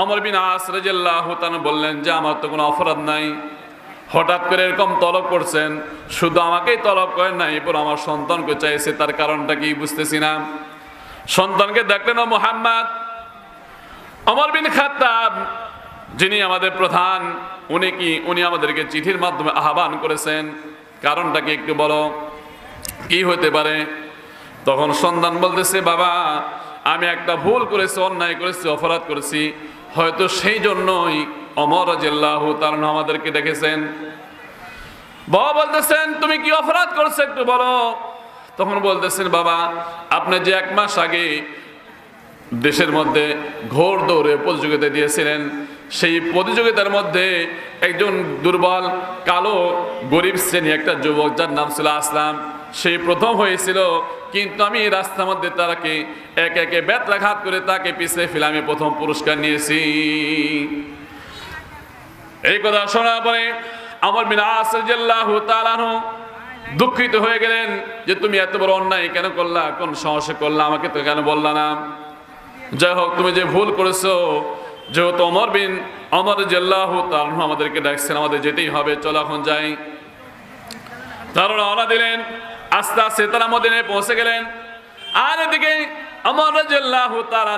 আমর বিন আস রাদিয়াল্লাহু তাআলা বললেন যে আমার তো কোনো অপরাধ নাই, হঠাৎ করে এরকম তলব করছেন, শুধু আমাকেই তলব করেন নাই, এরপর আমার সন্তানকে চাইছে, তার কারণটা কি বুঝতেছি না। সন্তানকে দেখলেন, ও মুহাম্মদ, ওমর বিন খাত্তাব যিনি আমাদের প্রধান, উনি আমাদেরকে চিঠির মাধ্যমে আহ্বান করেছেন, কারণটা কি একটু বলো, কি হতে পারে? তখন সন্তান বলতেছে, বাবা আমি একটা ভুল করেছি, অন্যায় করেছি, অপরাধ করেছি, হয়তো সেই জন্যই ওমর রাদিয়াল্লাহু তাআলা আমাদেরকে ডেকেছেন। বাবা বলতেছেন, তুমি কি অপরাধ করছো একটু বলো। তখন বলতেছেন, বাবা আপনি যে 1 মাস আগে দেশের মধ্যে ঘোড় দৌড়ে প্রতিযোগিতা দিয়েছিলেন, সেই প্রতিযোগিতার মধ্যে একজন দুর্বল কালো গরিব শ্রেণী একটা যুবক, যার নাম ছিল আসলাম, সেই প্রথম হয়েছিল, কিন্তু আমি রাস্তার মধ্যে তাকে একে একে বেত্রাঘাত করে তাকে পিছিয়ে ফেলে আমি প্রথম পুরস্কার নিয়েছি। এই কথা শোনার পরে আমর বিন আস রাদিয়াল্লাহু তাআলা দুঃখিত হয়ে গেলেন যে তুমি এত বড় অন্যায় কেন করলা, কোন সাহসে করলা, আমাকে তো কেন বললা না। যাই হোক, তুমি যে ভুল করেছো, যেহেতু আমর রাদিয়াল্লাহু তাআলা আমাদেরকে ডাকছেন, আমাদের যেতেই হবে, চলো এখন যাই। তারা রওনা দিলেন, আস্তে আস্তে তারা মদিনায় পৌঁছে গেলেন। আর এদিকে আমর রাদিয়াল্লাহু তাআলা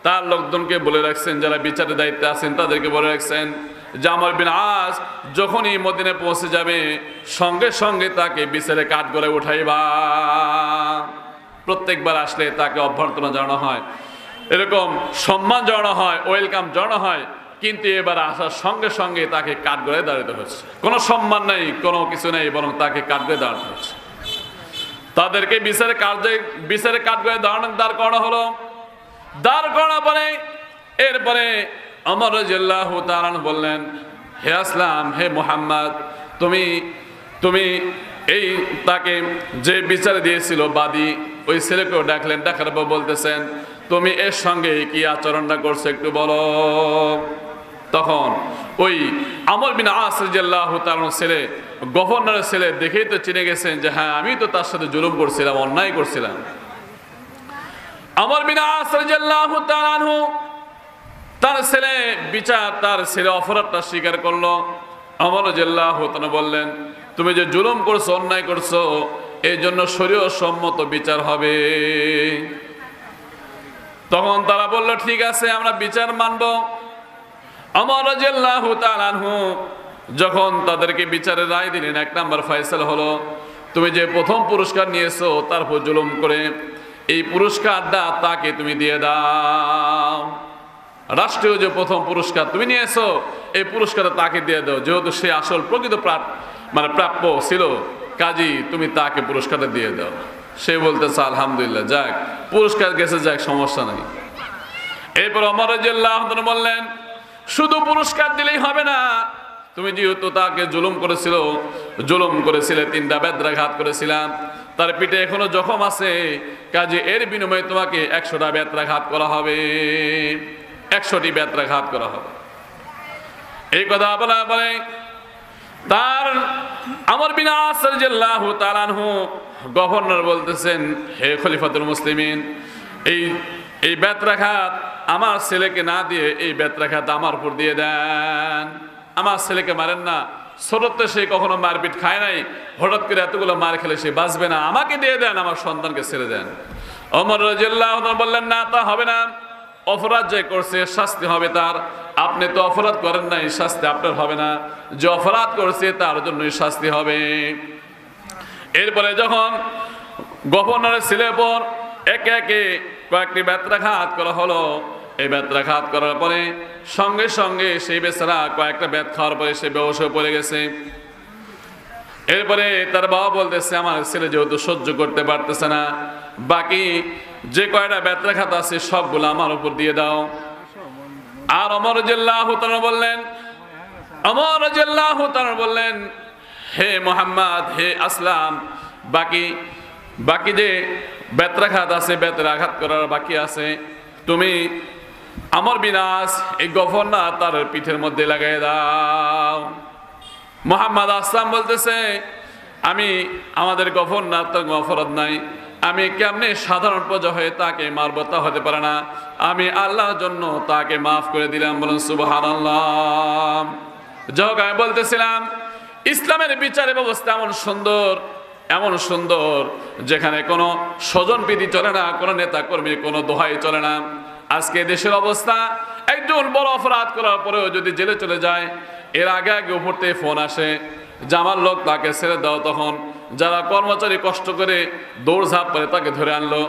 তার লোকজনকে বলে রাখছেন, যারা বিচারের দায়িত্বে আছেন তাদেরকে বলে রাখছেন যে আমর বিন আস যখনই মদিনায় পৌঁছে যাবে, সঙ্গে সঙ্গে তাকে বিচারে কাঠগড়ায় উঠাইবা। প্রত্যেকবার আসলে তাকে অভ্যর্থনা জানানো হয়, এরকম সম্মান জানানো হয়, ওয়েলকাম জানানো হয়, কিন্তু এবার আসার সঙ্গে সঙ্গে তাকে কাঠগড়ায় দাঁড়াতে হচ্ছে। কোনো সম্মান নেই, কোনো কিছু নেই, বরং তাকে কাঠগড়ায় দাঁড়াতে হচ্ছে। তাদেরকে বিচারে কাঠগড়ায় দাঁড় করানো হলো। দাঁড় করানোর পরে এরপরে ওমর রাদিয়াল্লাহু তাআলা বললেন, হে আসলাম, হে মুহাম্মদ, তুমি এই তাকে যে বিচার দিয়েছিল বাদী, ওই ছেলেকেও ডাকলেন। ডাকার পর বলতেছেন, তুমি এর সঙ্গে কি আচরণটা করছো একটু বলো। তখন ওই আমর বিন আস রাদিয়াল্লাহু তাআলার ছেলে, গভর্নরের ছেলে, দেখেই তো চিনে গেছেন যে হ্যাঁ, আমি তো তার সাথে জুলুম করছিলাম, অন্যায় করছিলাম। আমর বিন আস রাদিয়াল্লাহু তাআলা তার ছেলে অপরাধটা স্বীকার করলো। আমর রাদিয়াল্লাহু তাআলা বললেন, তুমি যে জুলুম করছো, অন্যায় করছো, এই জন্য শরীয়ত সম্মত বিচার হবে। তখন তারা বলল, ঠিক আছে, আমরা বিচার মানব। আমর রাদিয়াল্লাহু তাআলা যখন তাদেরকে বিচারের রায় দিলেন, 1 নম্বর ফয়সালা হলো, তুমি যে প্রথম পুরস্কার নিয়েছো তার উপর জুলুম করে, এই পুরস্কারটা তাকে তুমি দিয়ে দাও। রাষ্ট্রীয় যে প্রথম পুরস্কার তুমি নিয়েছো, এই পুরস্কারটা তাকে দিয়ে দাও, যেহেতু সে আসল প্রকৃত প্রাপ্য ছিল, কাজী তুমি তাকে পুরস্কারটা দিয়ে দাও। সে বলতেছে, আলহামদুলিল্লাহ, যাক পুরস্কার গেছে, যাক সমস্যা নাই। এরপর ওমর রাদিয়াল্লাহু তাআলা বললেন, শুধু পুরস্কার দিলেই হবে না, তুমি যেহেতু তাকে জুলুম করেছিলে, 3টা বেত্রাঘাত করেছিলাম, তার পিঠে এখনো জখম আছে, কাজে এর বিনিময়ে তোমাকে 100টা বেত্রাঘাত করা হবে, 100টি বেত্রাঘাত করা হবে। এই কথা বলা বলে তার আমর বিন আস রাদিয়াল্লাহু তাআলা গভর্নর বলতেছেন, হে খলিফাতুল মুসলিমিন, এই বেত্রাঘাত আমার ছেলেকে না দিয়ে এই বেত্রাঘাত আমার উপর দিয়ে দেন। আমার ছেলেকে মারেন না, ছোটতে সে কখনো মারপিট খায় নাই, হঠাৎ করে এতগুলো মার খেলে সে বাঁচবে না, আমাকে দিয়ে দেন, আমার সন্তানকে ছেড়ে দেন। ওমর রাদিয়াল্লাহু তাআলা বললেন, না, তা হবে না, অপরাধ যে করছে শাস্তি হবে তার, আপনি তো অপরাধ করেন নাই, শাস্তি আপনার হবে না, যে অপরাধ করছে তার জন্যই শাস্তি হবে। এরপরে যখন গভর্নরের ছেলের পর একে একে কয়েকটি বেত্রাঘাত করা হলো, এই বেত্রাঘাত করার পরে সঙ্গে সঙ্গে সেই বেচারা কয়েকটা বেত খাওয়ার পরে সে বেহুশ হয়ে পড়ে গেছে। এরপরে তার বাবা বলতেছে, আমার ছেলে যেহেতু সহ্য করতে পারতেছে না, বাকি যে কয়টা বেত্রাঘাত আছে সবগুলো আমার উপর দিয়ে দাও। আর ওমর রাদিয়াল্লাহু তাআলা বললেন, হে মুহাম্মদ, হে আসলাম, বাকি যে বেত্রাঘাত আছে, বেত্রাঘাত করার বাকি আছে, তুমি আমর বিন আস এই গভর্নর তার পিঠের মধ্যে লাগাই দাও। মুহাম্মদ আসলাম বলতেছে, আমাদের গভর্নর তো অপরাধ নাই, আমি কেমনে সাধারণ প্রজা হয়ে তাকে মারব, তা হতে পারে না। আমি আল্লাহর জন্য তাকে মাফ করে দিলাম, বলুন সুবহানাল্লাহ। যাক, আমি বলতেছিলাম ইসলামের বিচার ব্যবস্থা এমন সুন্দর যেখানে কোনো স্বজন প্রীতি চলে না, কোনো নেতা কর্মীর কোনো দোহাই চলে না। আজকে দেশের অবস্থা, একজন বড় অপরাধ করার পরেও যদি জেলে চলে যায়, এর আগে উপর থেকে ফোন আসে যে আমার লোক, তাকে ছেড়ে দাও। তখন যারা কর্মচারী কষ্ট করে দৌড়ঝাঁপ করে তাকে ধরে আনলো।